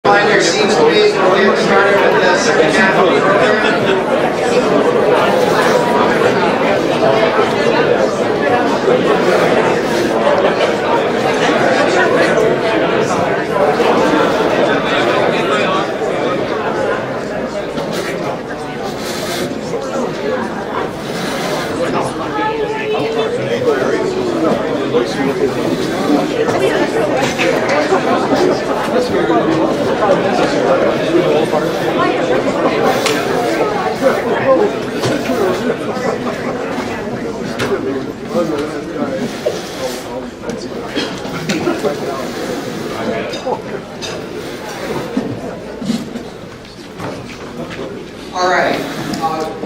Find your seats, please. We'll get started with the second half of the All right.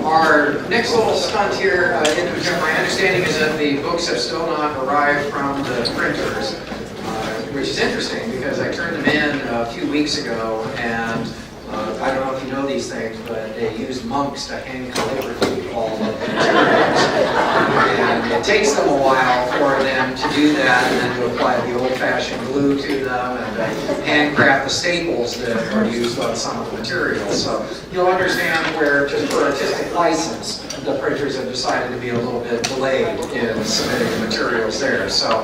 Our next little stunt here, my understanding is that the books have still not arrived from the printers, which is interesting because I turned them in a few weeks ago, and I don't know if you know these things, but they used monks to hand calligraphy all of the materials. And it takes them a while for them to do that and then to apply the old-fashioned glue to them and handcraft the staples that are used on some of the materials. So you'll understand where, just for artistic license, the printers have decided to be a little bit delayed in submitting the materials there. So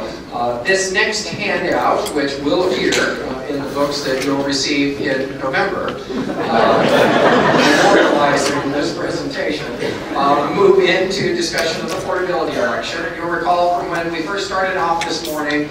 this next handout, which will appear in the books that you'll receive in November, memorializing this presentation, move into discussion of the portability election. You'll recall from when we first started off this morning,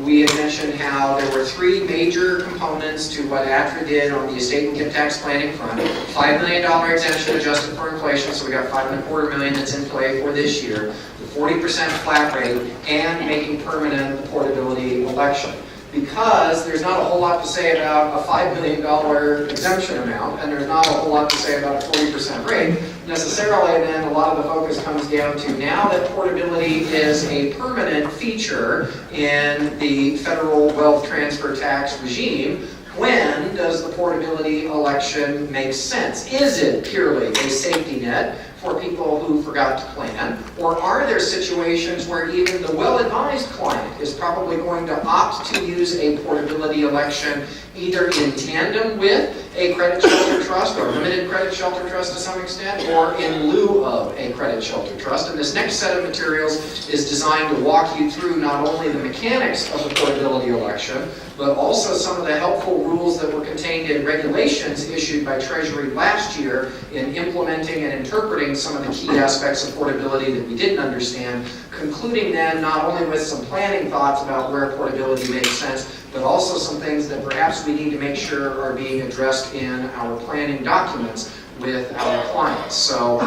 we had mentioned how there were three major components to what ATRA did on the estate and gift tax planning front. $5 million exemption adjusted for inflation, so we got $5.25 million that's in play for this year, the 40% flat rate, and making permanent the portability election. Because there's not a whole lot to say about a $5 million exemption amount, and there's not a whole lot to say about a 40% rate, necessarily then a lot of the focus comes down to now that portability is a permanent feature in the federal wealth transfer tax regime, when does the portability election make sense? Is it purely a safety net for people who forgot to plan? Or are there situations where even the well-advised client is probably going to opt to use a portability election either in tandem with a credit shelter trust or limited credit shelter trust to some extent, or in lieu of a credit shelter trust? And this next set of materials is designed to walk you through not only the mechanics of the portability election, but also some of the helpful rules that were contained in regulations issued by Treasury last year in implementing and interpreting some of the key aspects of portability that we didn't understand, concluding then not only with some planning thoughts about where portability makes sense, but also some things that perhaps we need to make sure are being addressed in our planning documents with our clients. So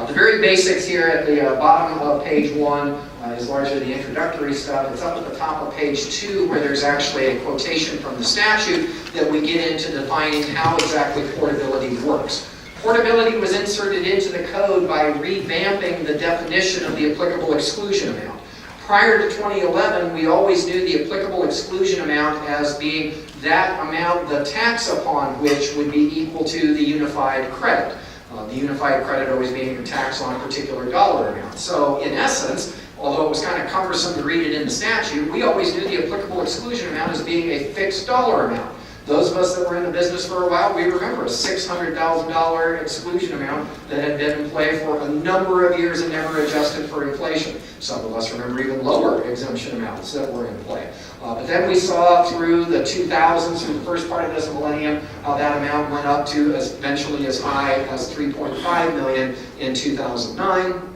the very basics here at the bottom of page 1 is largely the introductory stuff. It's up at the top of page 2 where there's actually a quotation from the statute that we get into defining how exactly portability works. Portability was inserted into the code by revamping the definition of the applicable exclusion amount. Prior to 2011, we always knew the applicable exclusion amount as being that amount, the tax upon which would be equal to the unified credit. The unified credit always being the tax on a particular dollar amount. So in essence, although it was kind of cumbersome to read it in the statute, we always knew the applicable exclusion amount as being a fixed dollar amount. Those of us that were in the business for a while, we remember a $600,000 exclusion amount that had been in play for a number of years and never adjusted for inflation. Some of us remember even lower exemption amounts that were in play. But then we saw through the 2000s, through the first part of this millennium, how that amount went up to eventually as high as $3.5 million in 2009.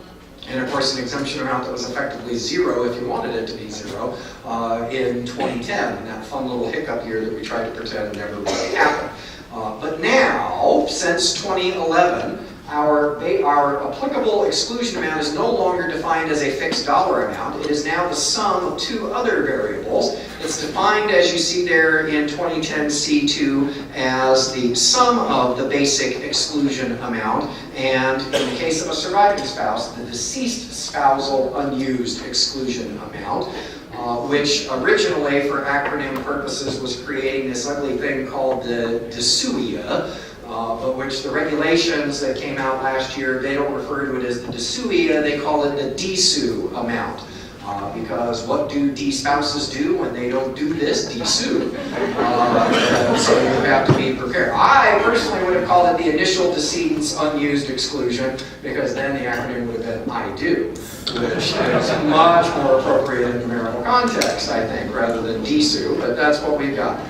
And of course, an exemption amount that was effectively zero, if you wanted it to be zero, in 2010, and that fun little hiccup year that we tried to pretend never really happened. But now, since 2011, our applicable exclusion amount is no longer defined as a fixed dollar amount. It is now the sum of two other variables. It's defined, as you see there in 2010 C2, as the sum of the basic exclusion amount, and in the case of a surviving spouse, the deceased spousal unused exclusion amount, which originally, for acronym purposes, was creating this ugly thing called the DSUIA, but which the regulations that came out last year, they don't refer to it as the DSUIA, they call it the DSU amount. Because what do D-spouses do when they don't do this? D-sue. So you have to be prepared. I personally would have called it the initial decedent's unused exclusion, because then the acronym would have been I do, which is much more appropriate in the marital context, I think, rather than D-sue, but that's what we've got.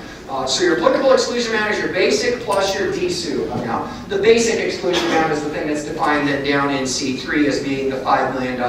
So your applicable exclusion amount is your basic plus your D-sue amount. The basic exclusion amount is the thing that's defined then down in C3 as being the $5 million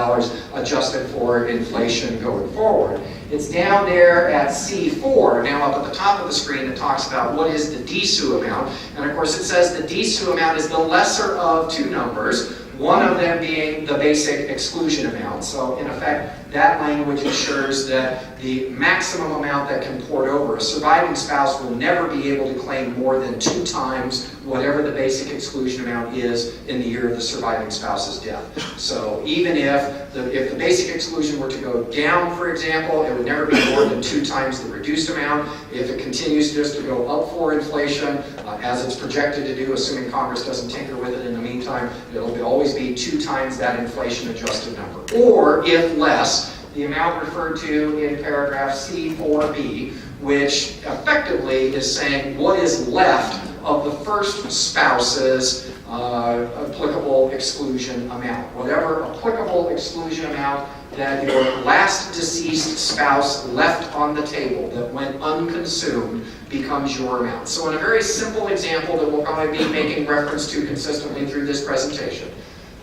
adjusted for inflation going forward. It's down there at C4, now up at the top of the screen, that talks about what is the D-sue amount. And of course it says the D-sue amount is the lesser of two numbers, one of them being the basic exclusion amount. So in effect, that language ensures that the maximum amount that can port over, a surviving spouse will never be able to claim more than 2 times whatever the basic exclusion amount is in the year of the surviving spouse's death. So even if the basic exclusion were to go down, for example, it would never be more than 2 times the reduced amount. If it continues just to go up for inflation, as it's projected to do, assuming Congress doesn't tinker with it in the meantime, it'll always be 2 times that inflation-adjusted number. Or, if less, the amount referred to in paragraph C4B, which effectively is saying what is left of the first spouse's applicable exclusion amount. Whatever applicable exclusion amount that your last deceased spouse left on the table that went unconsumed becomes your amount. So in a very simple example that we'll probably be making reference to consistently through this presentation,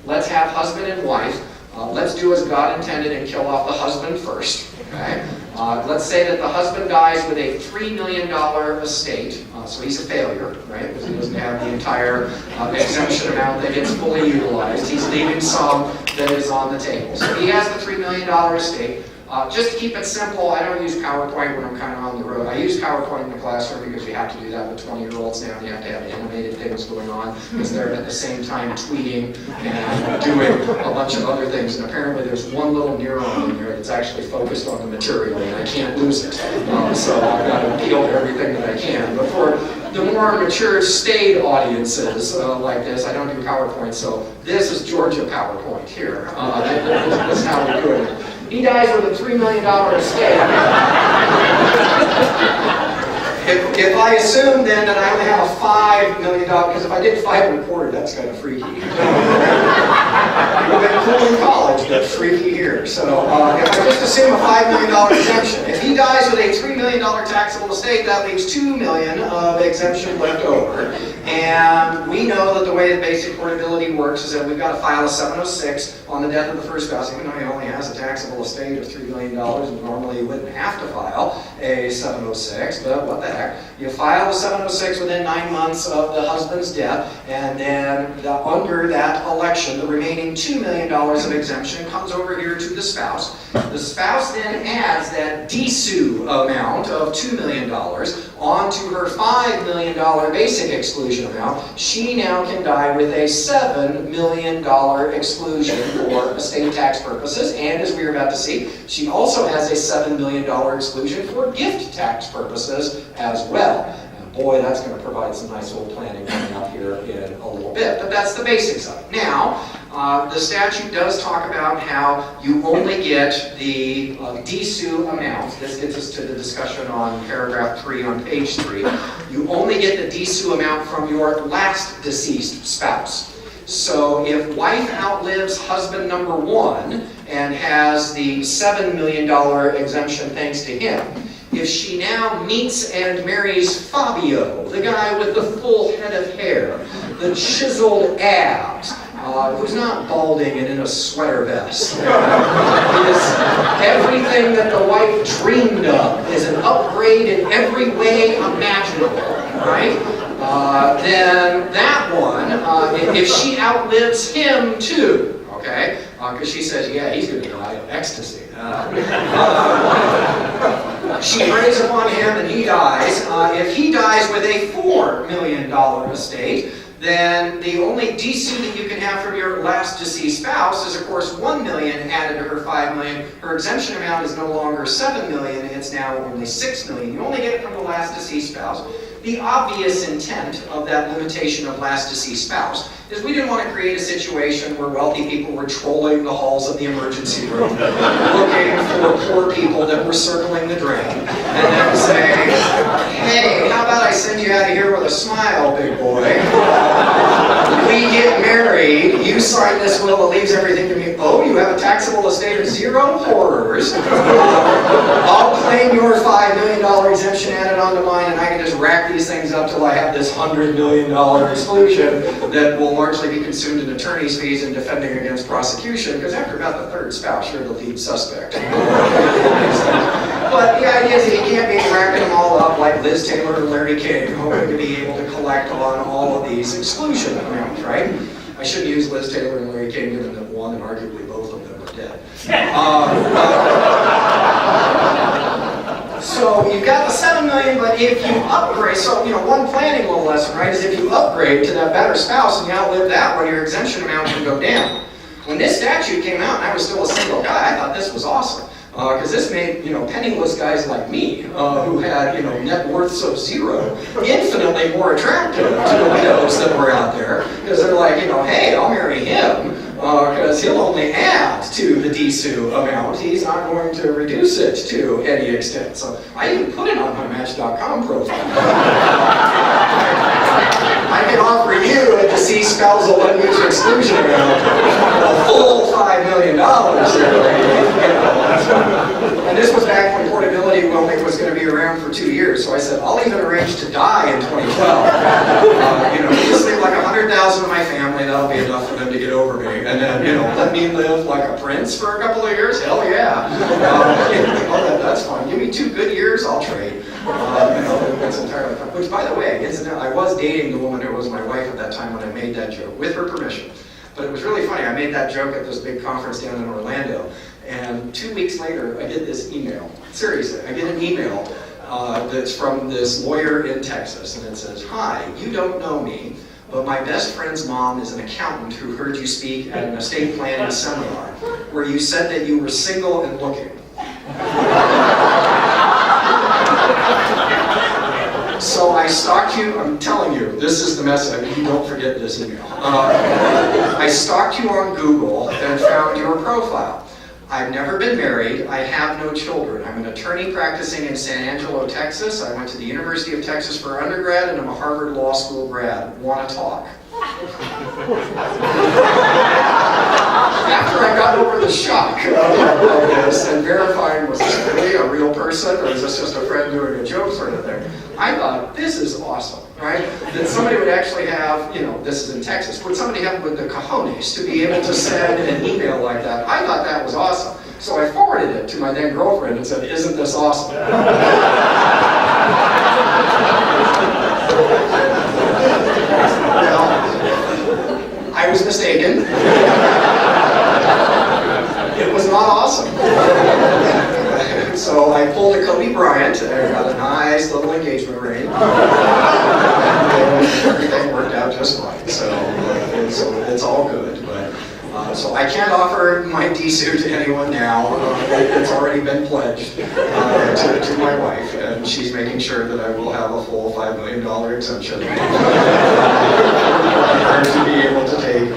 let's have husband and wife. Let's do as God intended and kill off the husband first. Okay? Let's say that the husband dies with a $3 million estate, so he's a failure, right? Because he doesn't have the entire exemption amount that gets fully utilized. He's leaving some that is on the table. So he has the $3 million estate. Just to keep it simple, I don't use PowerPoint when I'm kind of on the road. I use PowerPoint in the classroom because you have to do that with 20-year-olds now. You have to have animated things going on because they're at the same time tweeting and doing a bunch of other things. And apparently there's one little neuron in there that's actually focused on the material, and I can't lose it. So I've got to appeal to everything that I can. But for the more mature, staid audiences like this, I don't do PowerPoint. So this is Georgia PowerPoint here. This is how we do it. He dies with a $3 million estate. If I assume then that I only have a $5 million, because if I did 5.25, that's kind of freaky. We've been cool in college, but freaky here. So if I just assume a $5 million exemption, if he dies with a $3 million taxable estate, that leaves $2 million of exemption left over. And we know that the way that basic portability works is that we've got to file a 706 on the death of the first spouse, even though he only has a taxable estate of $3 million, and normally you wouldn't have to file a 706, but what the heck. You file a 706 within 9 months of the husband's death, and then under that election, the remaining $2 million of exemption comes over here to the spouse. The spouse then adds that D-sue amount of $2 million onto her $5 million basic exclusion amount. She now can die with a $7 million exclusion for estate tax purposes, and as we are about to see, she also has a $7 million exclusion for gift tax purposes as well. And boy, that's going to provide some nice little planning coming up here in a little bit, but that's the basics of it. Now, the statute does talk about how you only get the D-sue amount. This gets us to the discussion on paragraph 3 on page 3. You only get the D-sue amount from your last deceased spouse. So if wife outlives husband number 1 and has the $7 million exemption thanks to him, if she now meets and marries Fabio, the guy with the full head of hair, the chiseled abs, who's not balding and in a sweater vest, is everything that the wife dreamed of, is an upgrade in every way imaginable, right? Then that one, if she outlives him too, okay? Because she says, yeah, he's going to die of ecstasy. She preys upon him and he dies. If he dies with a $4 million estate, then the only D-sue that you can have from your last deceased spouse is, of course, $1 million added to her $5 million. Her exemption amount is no longer $7 million, it's now only $6 million. You only get it from the last deceased spouse. the obvious intent of that limitation of last deceased spouse is we didn't want to create a situation where wealthy people were trolling the halls of the emergency room, looking for poor people that were circling the drain, and then saying, hey, how about I send you out of here with a smile, big boy? We get married, you sign this will that leaves everything to me. Oh, you have a taxable estate of 0 horrors. I'll claim your $5 million exemption added onto mine, and I can just rack these things up till I have this $100 million exclusion that will largely be consumed in attorney's fees and defending against prosecution, because after about the third spouse, you're the lead suspect. But the idea is that you can't be racking them all up like Liz Taylor and Larry King, hoping to be able to collect on all of these exclusion amounts, right? I shouldn't use Liz Taylor and Larry King, given that one and arguably both of them are dead. So you've got the $7 million, but if you upgrade, so one planning little lesson, right, is if you upgrade to that better spouse and you outlive that one, your exemption amount can go down. When this statute came out and I was still a single guy, I thought this was awesome. Because this made, penniless guys like me, who had, net worths of 0, infinitely more attractive to the widows that were out there. Because they're like, hey, I'll marry him, because he'll only add to the DSU amount. He's not going to reduce it to any extent. So I even put it on my Match.com profile. I can offer you a deceased spousal unused exclusion amount, a full $5 million. And this was back when portability only was going to be around for 2 years. So I said, I'll even arrange to die in 2012. Just leave like 100,000 of my family. That'll be enough for them to get over me. And then, let me live like a prince for a couple of years. Hell yeah. That's fine. Give me 2 good years, I'll trade. That's entirely fine. Which, by the way, I was dating the woman who was my wife at that time when I made that joke, with her permission. But it was really funny. I made that joke at this big conference down in Orlando. And 2 weeks later, I get this email. Seriously, I get an email that's from this lawyer in Texas. And it says, hi, you don't know me, but my best friend's mom is an accountant who heard you speak at an estate planning seminar where you said that you were single and looking. So I stalked you, I'm telling you, this is the message, you don't forget this email. I stalked you on Google and found your profile. I've never been married, I have no children. I'm an attorney practicing in San Angelo, Texas. I went to the University of Texas for undergrad and I'm a Harvard Law School grad. Want to talk? After I got over the shock of this and verifying, was this really a real person or is this just a friend doing a joke sort of thing, I thought, this is awesome, right? That somebody would actually have, this is in Texas, would somebody have with the cojones to be able to send an email like that? I thought that was awesome. So I forwarded it to my then girlfriend and said, isn't this awesome? Well, I was mistaken. It was not awesome. So I pulled a Kobe Bryant and I got a nice little engagement ring. Everything worked out just fine. So it's all good. But so I can't offer my DSU to anyone now. It's already been pledged to my wife, and she's making sure that I will have a full $5 million exemption for her to be able to take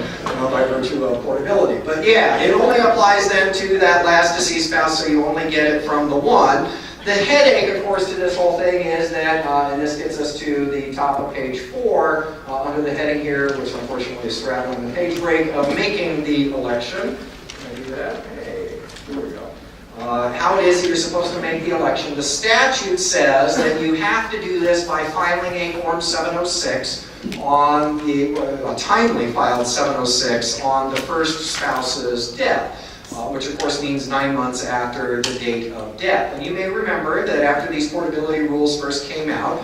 by virtue of portability. But yeah, it only applies then to that last deceased spouse, so you only get it from the one. The headache, of course, to this whole thing is that, and this gets us to the top of page 4, under the heading here, which unfortunately is straddling the page break, of making the election. Can I do that? Hey, here we go. How it is that you're supposed to make the election. The statute says that you have to do this by filing a Form 706 on the, a timely filed 706 on the first spouse's death. Which of course means 9 months after the date of death. And you may remember that after these portability rules first came out,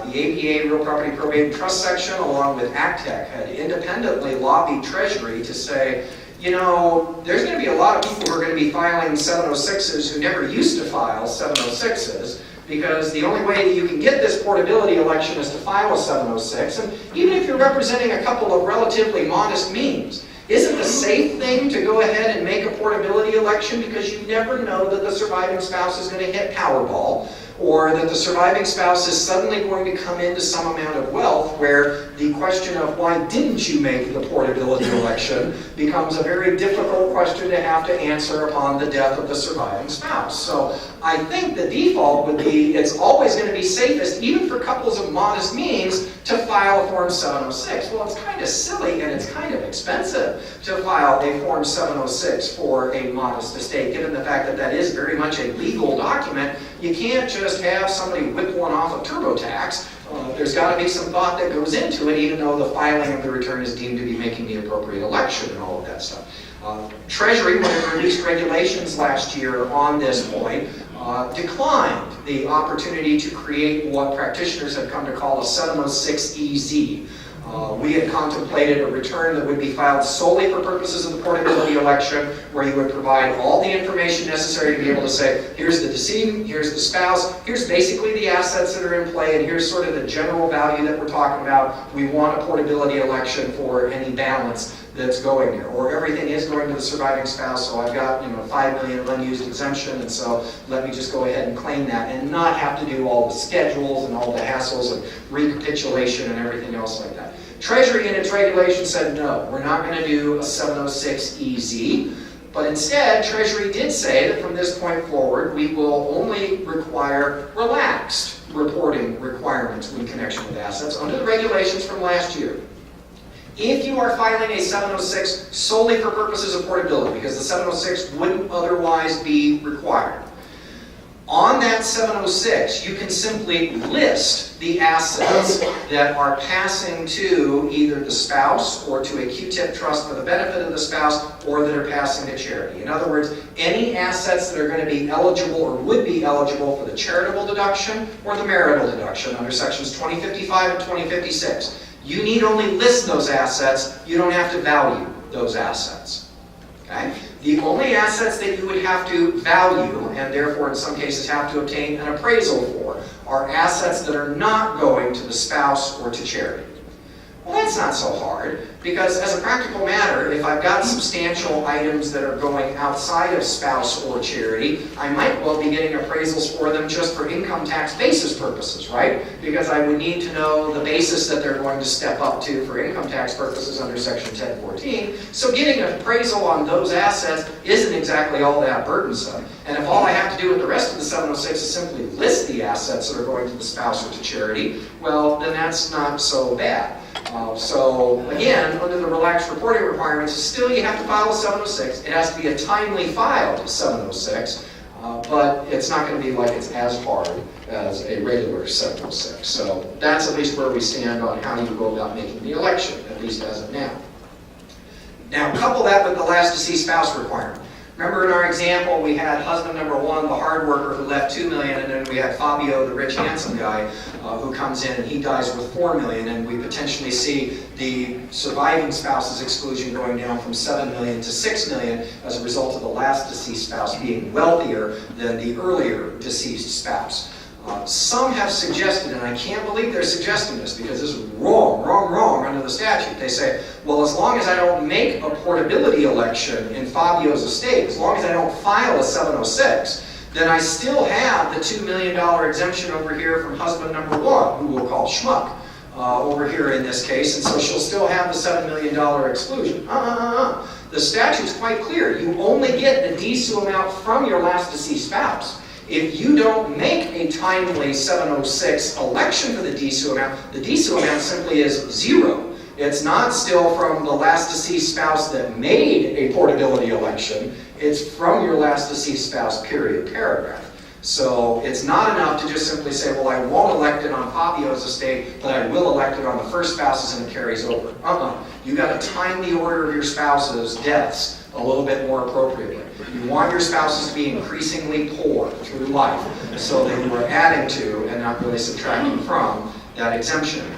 the APA Real Property Probate and Trust section, along with ACTEC, had independently lobbied Treasury to say, there's going to be a lot of people who are going to be filing 706s who never used to file 706s, because the only way that you can get this portability election is to file a 706, and even if you're representing a couple of relatively modest means, isn't the safe thing to go ahead and make a portability election, because you never know that the surviving spouse is going to hit Powerball, or that the surviving spouse is suddenly going to come into some amount of wealth where the question of why didn't you make the portability election becomes a very difficult question to have to answer upon the death of the surviving spouse. So I think the default would be it's always going to be safest, even for couples of modest means, to file a Form 706. Well, it's kind of silly and it's kind of expensive to file a Form 706 for a modest estate, given the fact that that is very much a legal document. You can't just have somebody whip one off of TurboTax. There's got to be some thought that goes into it, even though the filing of the return is deemed to be making the appropriate election and all of that stuff. Treasury, when it released regulations last year on this point, declined the opportunity to create what practitioners have come to call a 706EZ. We had contemplated a return that would be filed solely for purposes of the portability election, where you would provide all the information necessary to be able to say, here's the decedent, here's the spouse, here's basically the assets that are in play, and here's sort of the general value that we're talking about. We want a portability election for any balance that's going there, or everything is going to the surviving spouse, so I've got $5 million of unused exemption, and so let me just go ahead and claim that and not have to do all the schedules and all the hassles of recapitulation and everything else like that. Treasury in its regulation said no, we're not going to do a 706EZ, but instead Treasury did say that from this point forward we will only require relaxed reporting requirements in connection with assets under the regulations from last year. If you are filing a 706 solely for purposes of portability, because the 706 wouldn't otherwise be required, on that 706 you can simply list the assets that are passing to either the spouse or to a Q-tip trust for the benefit of the spouse, or that are passing to charity. In other words, any assets that are going to be eligible or would be eligible for the charitable deduction or the marital deduction under sections 2055 and 2056. You need only list those assets, you don't have to value those assets. Okay? The only assets that you would have to value, and therefore in some cases have to obtain an appraisal for, are assets that are not going to the spouse or to charity. Well, that's not so hard, because as a practical matter, if I've got substantial items that are going outside of spouse or charity, I might well be getting appraisals for them just for income tax basis purposes, right? Because I would need to know the basis that they're going to step up to for income tax purposes under Section 1014. So getting an appraisal on those assets isn't exactly all that burdensome. And if all I have to do with the rest of the 706 is simply list the assets that are going to the spouse or to charity, well, then that's not so bad. So again, under the relaxed reporting requirements, still you have to file a 706. It has to be a timely filed 706, but it's not going to be like it's as hard as a regular 706. So that's at least where we stand on how you go about making the election, at least as of now. Now couple that with the last deceased spouse requirement. Remember in our example, we had husband number one, the hard worker who left $2 million, and then we had Fabio, the rich, handsome guy, who comes in and he dies with $4 million, and we potentially see the surviving spouse's exclusion going down from $7 million to $6 million as a result of the last deceased spouse being wealthier than the earlier deceased spouse. Some have suggested, and I can't believe they're suggesting this because this is wrong under the statute. They say, well, as long as I don't make a portability election in Fabio's estate, as long as I don't file a 706, then I still have the $2 million exemption over here from husband number one, who we'll call Schmuck, over here in this case, and so she'll still have the $7 million exclusion. The statute's quite clear. You only get the DSU amount from your last deceased spouse. If you don't make a timely 706 election for the DSU amount simply is zero. It's not still from the last deceased spouse that made a portability election. It's from your last deceased spouse, period, paragraph. So it's not enough to just simply say, well, I won't elect it on Fabio's estate, but I will elect it on the first spouse's and it carries over. You got to time the order of your spouse's deaths a little bit more appropriately. You want your spouses to be increasingly poor through life so that you are adding to and not really subtracting from that exemption.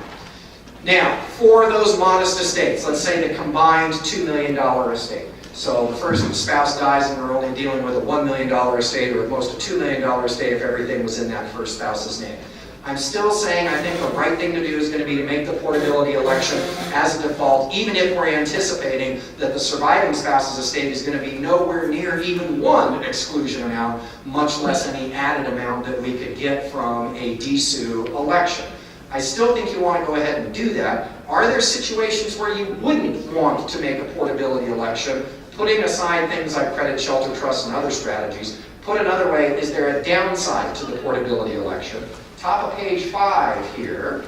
Now, for those modest estates, let's say the combined $2 million estate. So the first spouse dies and we're only dealing with a $1 million estate, or at most a $2 million estate if everything was in that first spouse's name. I'm still saying I think the right thing to do is going to be to make the portability election as a default, even if we're anticipating that the surviving spouse's estate is going to be nowhere near even one exclusion amount, much less any added amount that we could get from a DSU election. I still think you want to go ahead and do that. Are there situations where you wouldn't want to make a portability election, putting aside things like credit, shelter, trust, and other strategies? Put another way, is there a downside to the portability election? Top of page 5 here,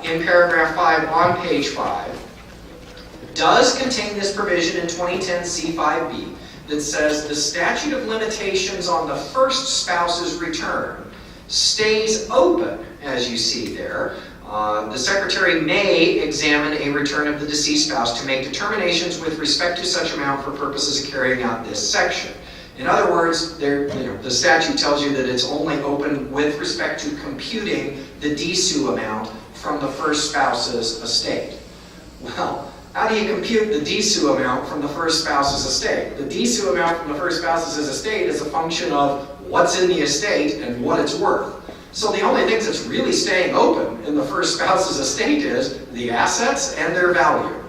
in paragraph 5 on page 5, does contain this provision in 2010C5B that says the statute of limitations on the first spouse's return stays open, as you see there. The Secretary may examine a return of the deceased spouse to make determinations with respect to such amount for purposes of carrying out this section. In other words, the statute tells you that it's only open with respect to computing the DSU amount from the first spouse's estate. Well, how do you compute the DSU amount from the first spouse's estate? The DSU amount from the first spouse's estate is a function of what's in the estate and what it's worth. So the only things that's really staying open in the first spouse's estate is the assets and their value.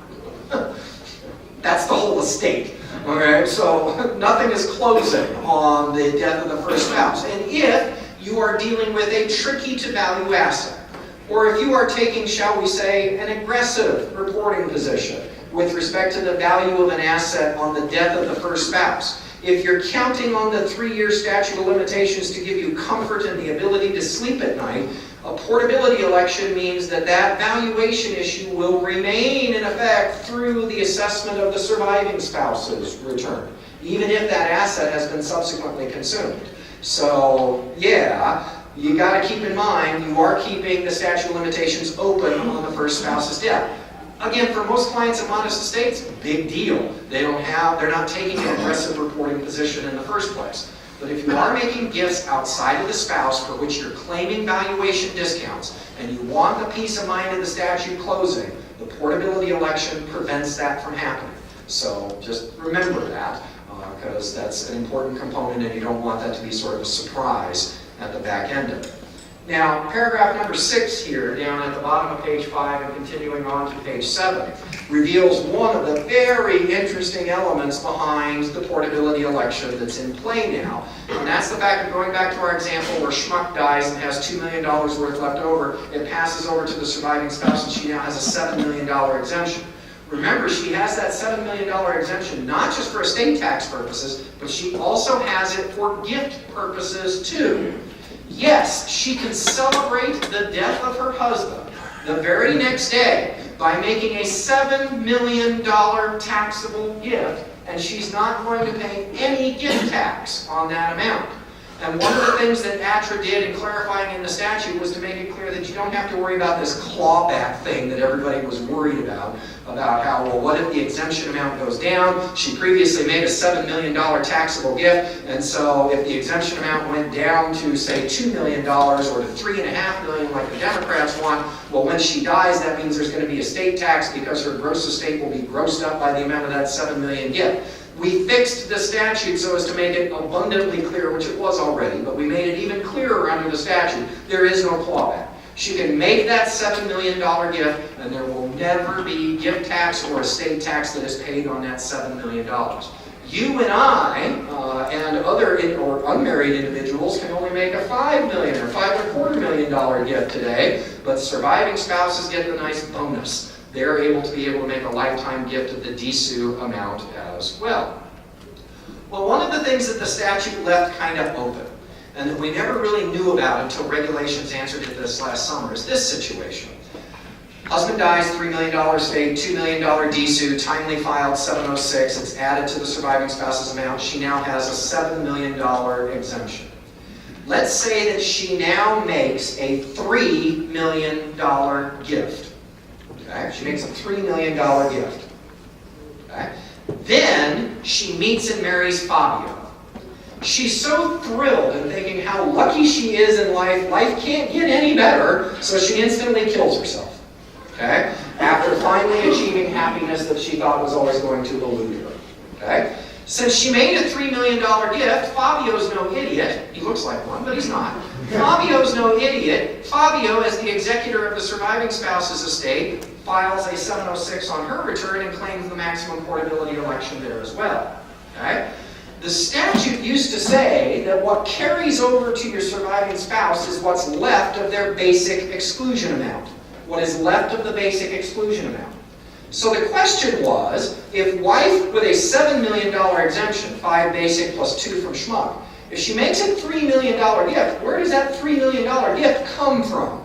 That's the whole estate. Okay, so nothing is closing on the death of the first spouse. And if you are dealing with a tricky to value asset, or if you are taking, shall we say, an aggressive reporting position with respect to the value of an asset on the death of the first spouse, if you're counting on the 3-year statute of limitations to give you comfort and the ability to sleep at night, a portability election means that that valuation issue will remain in effect through the assessment of the surviving spouse's return, even if that asset has been subsequently consumed. So, yeah, you got to keep in mind you are keeping the statute of limitations open on the first spouse's death. Again, for most clients in modest estates, big deal. They're not taking an aggressive reporting position in the first place. But if you are making gifts outside of the spouse for which you're claiming valuation discounts, and you want the peace of mind of the statute closing, the portability election prevents that from happening. So just remember that, because that's an important component and you don't want that to be sort of a surprise at the back end of it. Now, paragraph number 6 here, down at the bottom of page 5 and continuing on to page 7, reveals one of the very interesting elements behind the portability election that's in play now. And that's the fact of going back to our example where Schmuck dies and has $2 million worth left over. It passes over to the surviving spouse and she now has a $7 million exemption. Remember, she has that $7 million exemption not just for estate tax purposes, but she also has it for gift purposes too. Yes, she can celebrate the death of her husband the very next day by making a $7 million taxable gift, and she's not going to pay any gift tax on that amount. And one of the things that ATRA did in clarifying in the statute was to make it clear that you don't have to worry about this clawback thing that everybody was worried about how, well, what if the exemption amount goes down? She previously made a $7 million taxable gift, and so if the exemption amount went down to, say, $2 million or to $3.5 million like the Democrats want, well, when she dies, that means there's going to be estate tax because her gross estate will be grossed up by the amount of that $7 million gift. We fixed the statute so as to make it abundantly clear, which it was already, but we made it even clearer under the statute. There is no clawback. She can make that $7 million gift, and there will never be gift tax or estate tax that is paid on that $7 million. You and I and other or unmarried individuals can only make a $5 million or $5.25 million gift today, but surviving spouses get the nice bonus. They're able to make a lifetime gift of the DSU amount as well. Well, one of the things that the statute left kind of open, and that we never really knew about until regulations answered it this last summer, is this situation. Husband dies, $3 million estate, $2 million DSU, timely filed 706, it's added to the surviving spouse's amount. She now has a $7 million exemption. Let's say that she now makes a $3 million gift. Okay? She makes a $3 million gift. Okay? Then she meets and marries Fabio. She's so thrilled and thinking how lucky she is in life, life can't get any better, so she instantly kills herself. Okay? After finally achieving happiness that she thought was always going to elude her. Okay? Since she made a $3 million gift, Fabio's no idiot. He looks like one, but he's not. Fabio's no idiot. Fabio, as the executor of the surviving spouse's estate, files a 706 on her return and claims the maximum portability election there as well. Okay? The statute used to say that what carries over to your surviving spouse is what's left of their basic exclusion amount. What is left of the basic exclusion amount. So the question was, if wife with a $7 million exemption, 5 basic plus 2 from schmuck, if she makes a $3 million gift, where does that $3 million gift come from?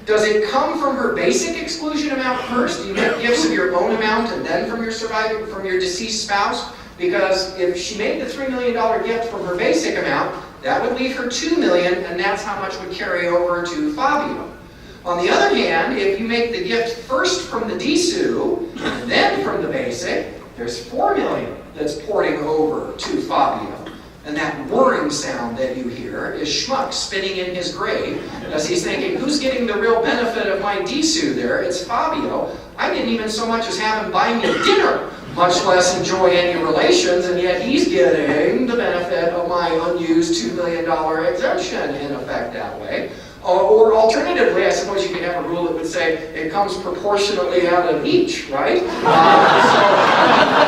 Does it come from her basic exclusion amount first? Do you make gifts of your own amount and then from your deceased spouse? Because if she made the $3 million gift from her basic amount, that would leave her $2 million, and that's how much would carry over to Fabio. On the other hand, if you make the gift first from the DSU and then from the basic, there's $4 million that's porting over to Fabio. And that whirring sound that you hear is Schmuck spinning in his grave as he's thinking, who's getting the real benefit of my DSU there? It's Fabio. I didn't even so much as have him buy me dinner, much less enjoy any relations, and yet he's getting the benefit of my unused $2 million exemption in effect that way. Or alternatively, I suppose you could have a rule that would say it comes proportionally out of each, right? So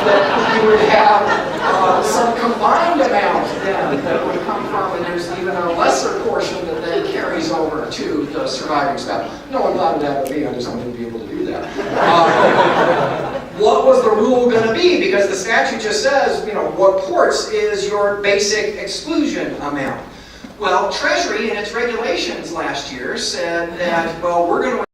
that you would have some combined amount then that would come from, and there's even a lesser portion that then carries over to the surviving spouse. No one thought of that but me, I just wanted to be able to do that. What was the rule going to be? Because the statute just says, what ports is your basic exclusion amount. Well, Treasury in its regulations last year said that, well, we're going to